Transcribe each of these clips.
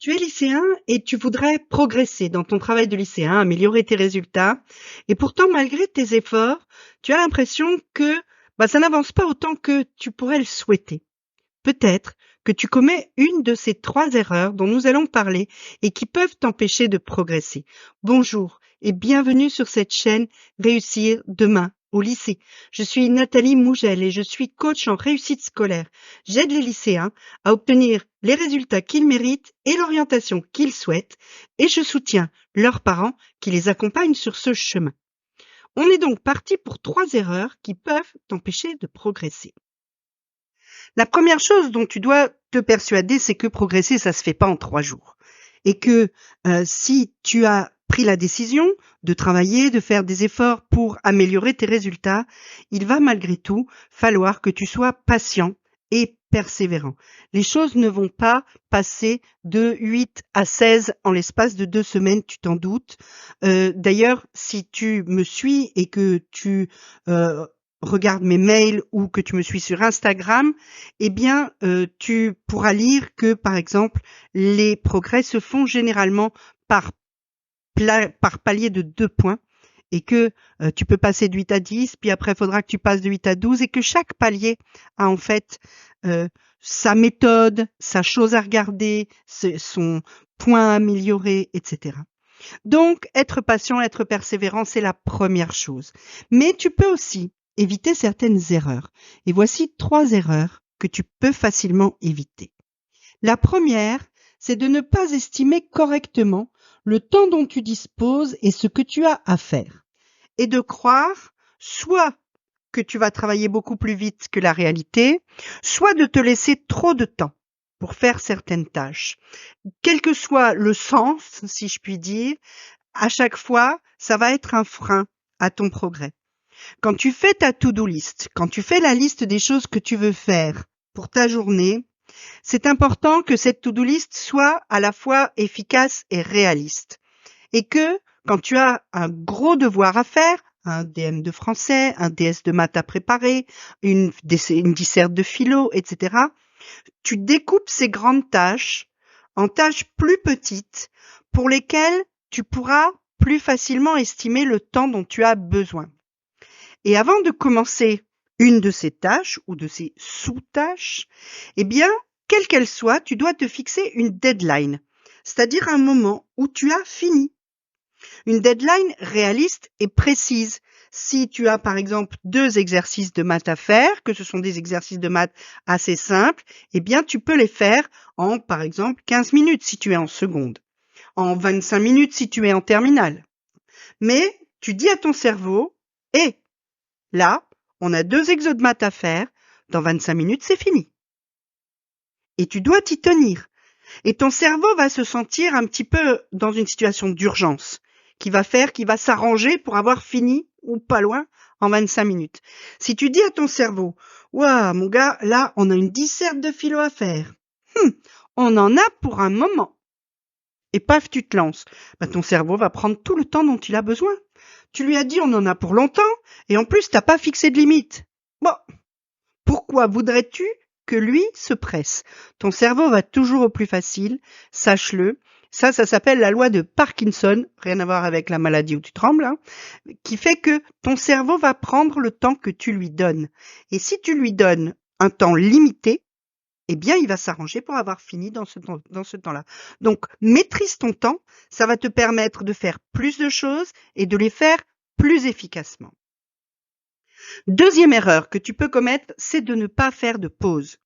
Tu es lycéen et tu voudrais progresser dans ton travail de lycéen, améliorer tes résultats. Et pourtant, malgré tes efforts, tu as l'impression que ça n'avance pas autant que tu pourrais le souhaiter. Peut-être que tu commets une de ces 3 erreurs dont nous allons parler et qui peuvent t'empêcher de progresser. Bonjour et bienvenue sur cette chaîne Réussir demain au lycée. Je suis Nathalie Mougel et je suis coach en réussite scolaire. J'aide les lycéens à obtenir les résultats qu'ils méritent et l'orientation qu'ils souhaitent et je soutiens leurs parents qui les accompagnent sur ce chemin. On est donc parti pour 3 erreurs qui peuvent t'empêcher de progresser. La première chose dont tu dois te persuader, c'est que progresser, ça se fait pas en 3 jours. Et que si tu as pris la décision de travailler, de faire des efforts pour améliorer tes résultats, il va malgré tout falloir que tu sois patient et persévérant. Les choses ne vont pas passer de 8 à 16 en l'espace de 2 semaines, tu t'en doutes. D'ailleurs, si tu me suis et que tu regardes mes mails ou que tu me suis sur Instagram, tu pourras lire que, par exemple, les progrès se font généralement par palier de 2 points et que tu peux passer de 8 à 10, puis après, il faudra que tu passes de 8 à 12 et que chaque palier a en fait sa méthode, sa chose à regarder, son point à améliorer, etc. Donc, être patient, être persévérant, c'est la première chose. Mais tu peux aussi éviter certaines erreurs. Et voici 3 erreurs que tu peux facilement éviter. La première, c'est de ne pas estimer correctement le temps dont tu disposes et ce que tu as à faire. Et de croire soit que tu vas travailler beaucoup plus vite que la réalité, soit de te laisser trop de temps pour faire certaines tâches. Quel que soit le sens, si je puis dire, à chaque fois, ça va être un frein à ton progrès. Quand tu fais ta to-do list, quand tu fais la liste des choses que tu veux faire pour ta journée, c'est important que cette to-do list soit à la fois efficace et réaliste. Et que quand tu as un gros devoir à faire, un DM de français, un DS de maths à préparer, une disserte de philo, etc., tu découpes ces grandes tâches en tâches plus petites pour lesquelles tu pourras plus facilement estimer le temps dont tu as besoin. Et avant de commencer une de ces tâches ou de ces sous-tâches, quelle qu'elle soit, tu dois te fixer une deadline, c'est-à-dire un moment où tu as fini. Une deadline réaliste et précise. Si tu as par exemple 2 exercices de maths à faire, que ce sont des exercices de maths assez simples, tu peux les faire en par exemple 15 minutes si tu es en seconde, en 25 minutes si tu es en terminale. Mais tu dis à ton cerveau, là, on a 2 exos de maths à faire, dans 25 minutes c'est fini. Et tu dois t'y tenir. Et ton cerveau va se sentir un petit peu dans une situation d'urgence qu'il va s'arranger pour avoir fini ou pas loin en 25 minutes. Si tu dis à ton cerveau, ouah, mon gars, là, on a une disserte de philo à faire. On en a pour un moment. Et paf, tu te lances. Ton cerveau va prendre tout le temps dont il a besoin. Tu lui as dit on en a pour longtemps et en plus, t'as pas fixé de limite. Bon. Pourquoi voudrais-tu que lui se presse? Ton cerveau va toujours au plus facile, sache-le. Ça s'appelle la loi de Parkinson, rien à voir avec la maladie où tu trembles, qui fait que ton cerveau va prendre le temps que tu lui donnes. Et si tu lui donnes un temps limité, il va s'arranger pour avoir fini dans ce temps-là. Donc, maîtrise ton temps, ça va te permettre de faire plus de choses et de les faire plus efficacement. Deuxième erreur que tu peux commettre, c'est de ne pas faire de pause.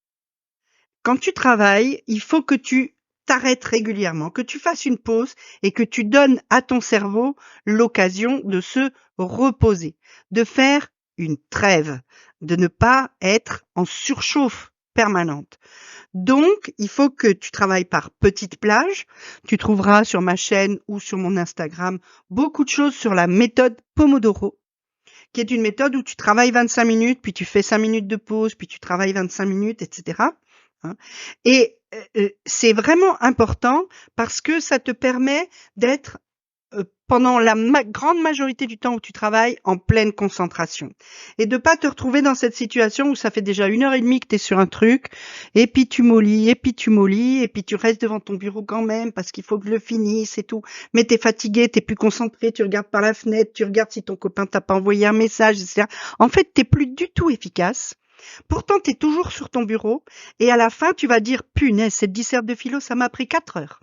Quand tu travailles, il faut que tu t'arrêtes régulièrement, que tu fasses une pause et que tu donnes à ton cerveau l'occasion de se reposer, de faire une trêve, de ne pas être en surchauffe permanente. Donc, il faut que tu travailles par petites plages. Tu trouveras sur ma chaîne ou sur mon Instagram beaucoup de choses sur la méthode Pomodoro, qui est une méthode où tu travailles 25 minutes, puis tu fais 5 minutes de pause, puis tu travailles 25 minutes, etc. Et c'est vraiment important parce que ça te permet d'être pendant la grande majorité du temps où tu travailles en pleine concentration. Et de pas te retrouver dans cette situation où ça fait déjà 1 heure et demie que tu es sur un truc, et puis tu mollis, et puis tu mollis, et puis tu restes devant ton bureau quand même parce qu'il faut que je le finisse et tout. Mais t'es fatigué, t'es plus concentré, tu regardes par la fenêtre, tu regardes si ton copain t'a pas envoyé un message, etc. En fait, t'es plus du tout efficace. Pourtant, t'es toujours sur ton bureau, et à la fin, tu vas dire, punaise, cette disserte de philo, ça m'a pris 4 heures.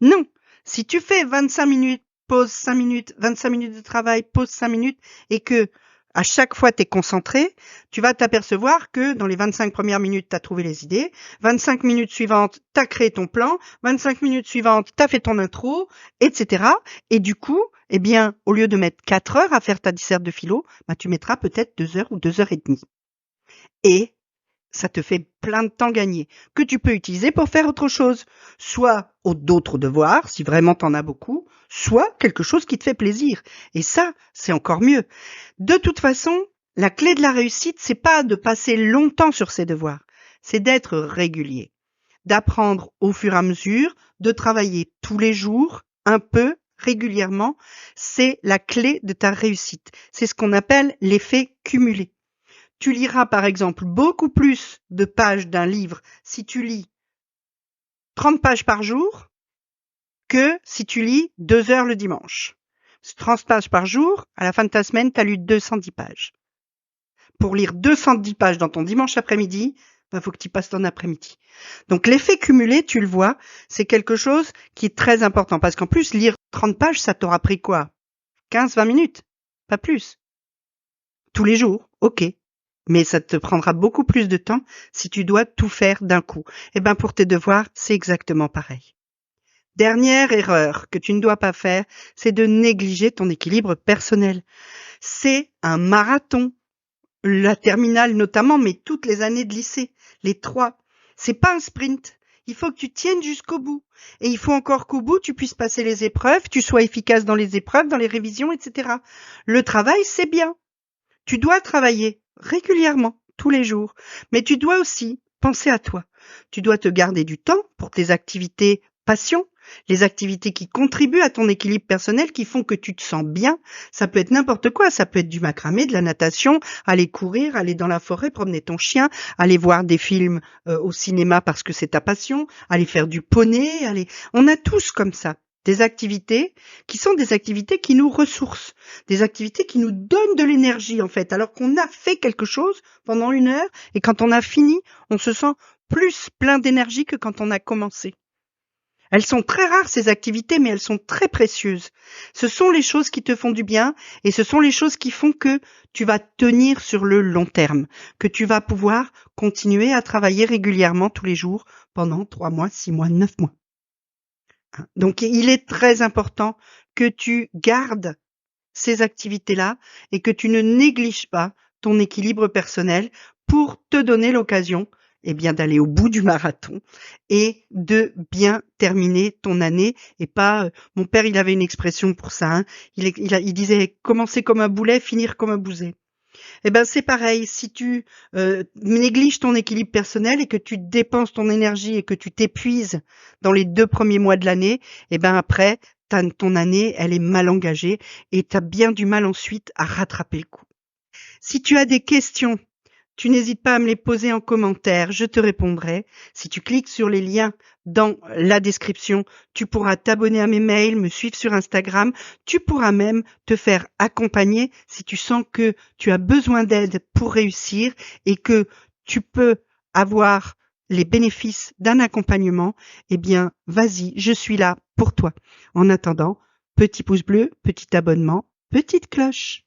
Non. Si tu fais 25 minutes, pause 5 minutes, 25 minutes de travail, pause 5 minutes, et que à chaque fois tu es concentré, tu vas t'apercevoir que dans les 25 premières minutes, tu as trouvé les idées, 25 minutes suivantes, tu as créé ton plan, 25 minutes suivantes, tu as fait ton intro, etc. Et du coup, eh bien, au lieu de mettre 4 heures à faire ta disserte de philo, bah, tu mettras peut-être 2 heures ou 2 heures et demie. Et ça te fait plein de temps gagné que tu peux utiliser pour faire autre chose, soit d'autres devoirs, si vraiment t'en as beaucoup, soit quelque chose qui te fait plaisir. Et ça, c'est encore mieux. De toute façon, la clé de la réussite, c'est pas de passer longtemps sur ses devoirs, c'est d'être régulier, d'apprendre au fur et à mesure, de travailler tous les jours, un peu, régulièrement. C'est la clé de ta réussite. C'est ce qu'on appelle l'effet cumulé. Tu liras par exemple beaucoup plus de pages d'un livre si tu lis 30 pages par jour que si tu lis 2 heures le dimanche. 30 pages par jour, à la fin de ta semaine, tu as lu 210 pages. Pour lire 210 pages dans ton dimanche après-midi, il faut que tu passes ton après-midi. Donc l'effet cumulé, tu le vois, c'est quelque chose qui est très important. Parce qu'en plus, lire 30 pages, ça t'aura pris quoi? 15-20 minutes, pas plus. Tous les jours, ok. Mais ça te prendra beaucoup plus de temps si tu dois tout faire d'un coup. Eh ben, pour tes devoirs, c'est exactement pareil. Dernière erreur que tu ne dois pas faire, c'est de négliger ton équilibre personnel. C'est un marathon. La terminale notamment, mais toutes les années de lycée. Les 3. C'est pas un sprint. Il faut que tu tiennes jusqu'au bout. Et il faut encore qu'au bout, tu puisses passer les épreuves, tu sois efficace dans les épreuves, dans les révisions, etc. Le travail, c'est bien. Tu dois travailler régulièrement, tous les jours, mais tu dois aussi penser à toi. Tu dois te garder du temps pour tes activités passion, les activités qui contribuent à ton équilibre personnel, qui font que tu te sens bien. Ça peut être n'importe quoi, ça peut être du macramé, de la natation, aller courir, aller dans la forêt, promener ton chien, aller voir des films au cinéma parce que c'est ta passion, aller faire du poney, On a tous comme ça des activités qui sont des activités qui nous ressourcent, des activités qui nous donnent de l'énergie en fait, alors qu'on a fait quelque chose pendant 1 heure et quand on a fini, on se sent plus plein d'énergie que quand on a commencé. Elles sont très rares ces activités, mais elles sont très précieuses. Ce sont les choses qui te font du bien et ce sont les choses qui font que tu vas tenir sur le long terme, que tu vas pouvoir continuer à travailler régulièrement tous les jours pendant 3 mois, 6 mois, 9 mois. Donc, il est très important que tu gardes ces activités-là et que tu ne négliges pas ton équilibre personnel pour te donner l'occasion d'aller au bout du marathon et de bien terminer ton année et pas mon père il avait une expression pour ça, il disait commencer comme un boulet, finir comme un bouset. C'est pareil, si tu négliges ton équilibre personnel et que tu dépenses ton énergie et que tu t'épuises dans les 2 premiers mois de l'année, après, ton année, elle est mal engagée et tu as bien du mal ensuite à rattraper le coup. Si tu as des questions, tu n'hésites pas à me les poser en commentaire, je te répondrai. Si tu cliques sur les liens dans la description, tu pourras t'abonner à mes mails, me suivre sur Instagram. Tu pourras même te faire accompagner si tu sens que tu as besoin d'aide pour réussir et que tu peux avoir les bénéfices d'un accompagnement. Vas-y, je suis là pour toi. En attendant, petit pouce bleu, petit abonnement, petite cloche.